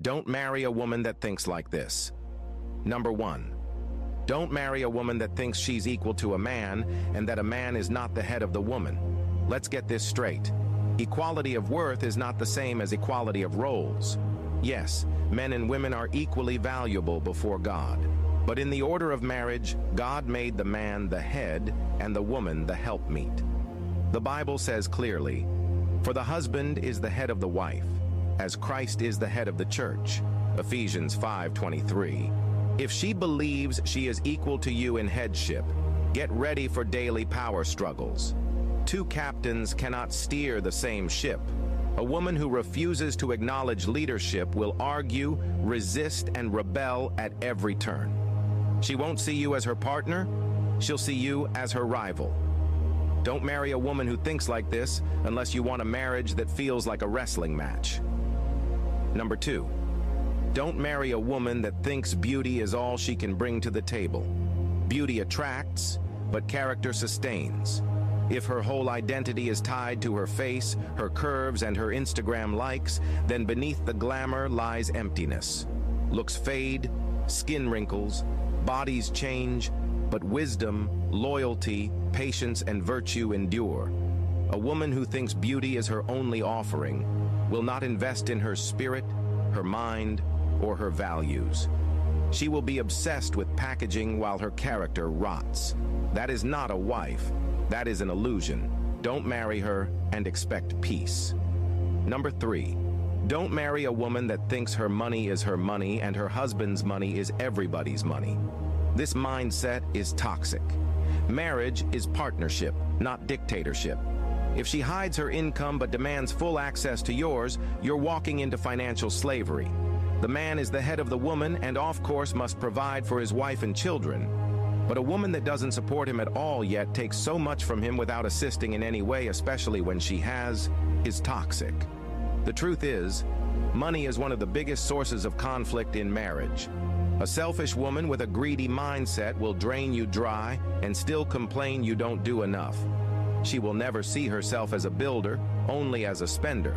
Don't marry a woman that thinks like this. Number 1. Don't marry a woman that thinks she's equal to a man and that a man is not the head of the woman. Let's get this straight. Equality of worth is not the same as equality of roles. Yes, men and women are equally valuable before God. But in the order of marriage, God made the man the head and the woman the helpmeet. The Bible says clearly, "For the husband is the head of the wife, as Christ is the head of the church." Ephesians 5:23. If she believes she is equal to you in headship, get ready for daily power struggles. Two captains cannot steer the same ship. A woman who refuses to acknowledge leadership will argue, resist, and rebel at every turn. She won't see you as her partner, she'll see you as her rival. Don't marry a woman who thinks like this unless you want a marriage that feels like a wrestling match. Number 2. Don't marry a woman that thinks beauty is all she can bring to the table. Beauty attracts, but character sustains. If her whole identity is tied to her face, her curves, and her Instagram likes, then beneath the glamour lies emptiness. Looks fade, skin wrinkles, bodies change, but wisdom, loyalty, patience, and virtue endure. A woman who thinks beauty is her only offering will not invest in her spirit, her mind, or her values. She will be obsessed with packaging while her character rots. That is not a wife. That is an illusion. Don't marry her and expect peace. Number 3. Don't marry a woman that thinks her money is her money and her husband's money is everybody's money. This mindset is toxic. Marriage is partnership, not dictatorship. If she hides her income but demands full access to yours, you're walking into financial slavery. The man is the head of the woman and, of course, must provide for his wife and children. But a woman that doesn't support him at all yet takes so much from him without assisting in any way, especially when she has, is toxic. The truth is, money is one of the biggest sources of conflict in marriage. A selfish woman with a greedy mindset will drain you dry and still complain you don't do enough. She will never see herself as a builder, only as a spender.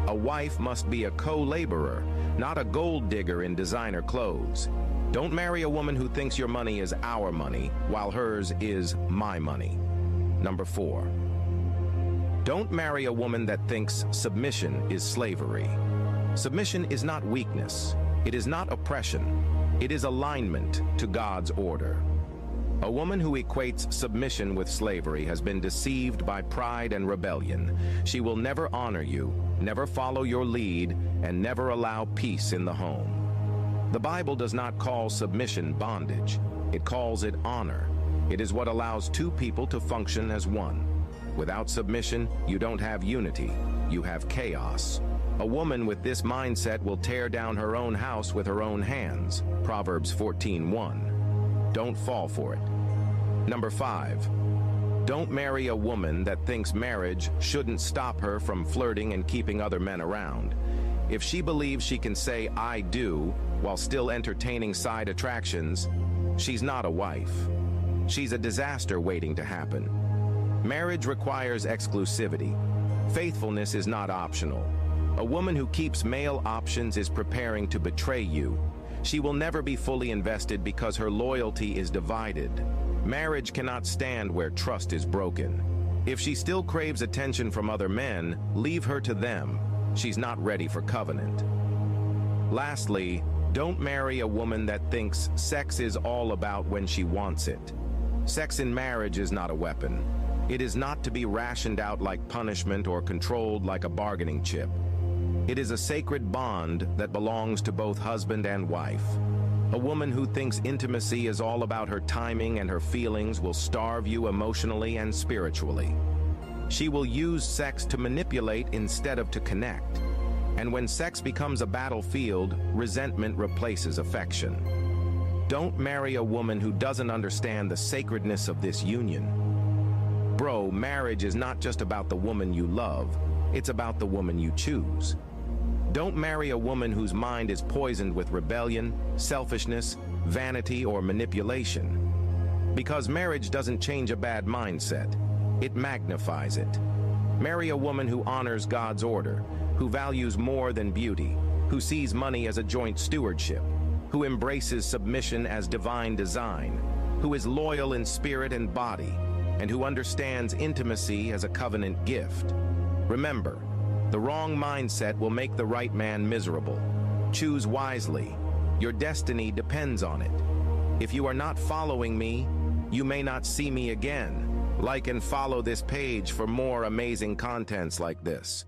A wife must be a co-laborer, not a gold digger in designer clothes. Don't marry a woman who thinks your money is our money, while hers is my money. Number 4. Don't marry a woman that thinks submission is slavery. Submission is not weakness. It is not oppression. It is alignment to God's order. A woman who equates submission with slavery has been deceived by pride and rebellion. She will never honor you, never follow your lead, and never allow peace in the home. The Bible does not call submission bondage. It calls it honor. It is what allows two people to function as one. Without submission, you don't have unity. You have chaos. A woman with this mindset will tear down her own house with her own hands. Proverbs 14:1. Don't fall for it. Number 5. Don't marry a woman that thinks marriage shouldn't stop her from flirting and keeping other men around. If she believes she can say "I do" while still entertaining side attractions, she's not a wife. She's a disaster waiting to happen. Marriage requires exclusivity. Faithfulness is not optional. A woman who keeps male options is preparing to betray you. She will never be fully invested because her loyalty is divided. Marriage cannot stand where trust is broken. If she still craves attention from other men, leave her to them. She's not ready for covenant. Lastly, don't marry a woman that thinks sex is all about when she wants it. Sex in marriage is not a weapon. It is not to be rationed out like punishment or controlled like a bargaining chip. It is a sacred bond that belongs to both husband and wife. A woman who thinks intimacy is all about her timing and her feelings will starve you emotionally and spiritually. She will use sex to manipulate instead of to connect. And when sex becomes a battlefield, resentment replaces affection. Don't marry a woman who doesn't understand the sacredness of this union. Bro, marriage is not just about the woman you love, it's about the woman you choose. Don't marry a woman whose mind is poisoned with rebellion, selfishness, vanity, or manipulation. Because marriage doesn't change a bad mindset, it magnifies it. Marry a woman who honors God's order, who values more than beauty, who sees money as a joint stewardship, who embraces submission as divine design, who is loyal in spirit and body, and who understands intimacy as a covenant gift. Remember, the wrong mindset will make the right man miserable. Choose wisely. Your destiny depends on it. If you are not following me, you may not see me again. Like and follow this page for more amazing contents like this.